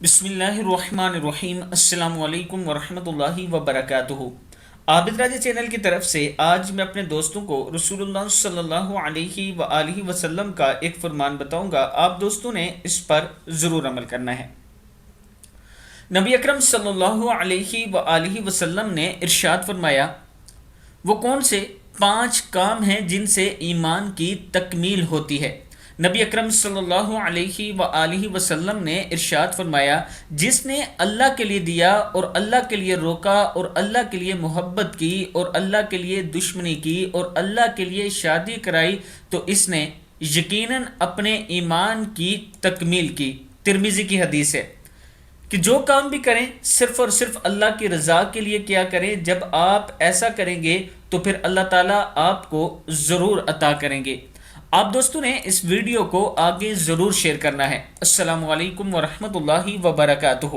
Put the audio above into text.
بسم اللہ الرحمن الرحیم۔ السلام علیکم ورحمۃ اللہ وبرکاتہ۔ عابد راجہ چینل کی طرف سے آج میں اپنے دوستوں کو رسول اللہ صلی اللہ علیہ وآلہ وسلم کا ایک فرمان بتاؤں گا، آپ دوستوں نے اس پر ضرور عمل کرنا ہے۔ نبی اکرم صلی اللہ علیہ وآلہ وسلم نے ارشاد فرمایا، وہ کون سے 5 کام ہیں جن سے ایمان کی تکمیل ہوتی ہے؟ نبی اکرم صلی اللہ علیہ وآلہ وسلم نے ارشاد فرمایا، جس نے اللہ کے لیے دیا اور اللہ کے لیے روکا اور اللہ کے لیے محبت کی اور اللہ کے لیے دشمنی کی اور اللہ کے لیے شادی کرائی تو اس نے یقیناً اپنے ایمان کی تکمیل کی۔ ترمذی کی حدیث ہے کہ جو کام بھی کریں صرف اور صرف اللہ کی رضا کے لیے کیا کریں۔ جب آپ ایسا کریں گے تو پھر اللہ تعالیٰ آپ کو ضرور عطا کریں گے۔ آپ دوستوں نے اس ویڈیو کو آگے ضرور شیئر کرنا ہے۔ السلام علیکم ورحمۃ اللہ وبرکاتہ۔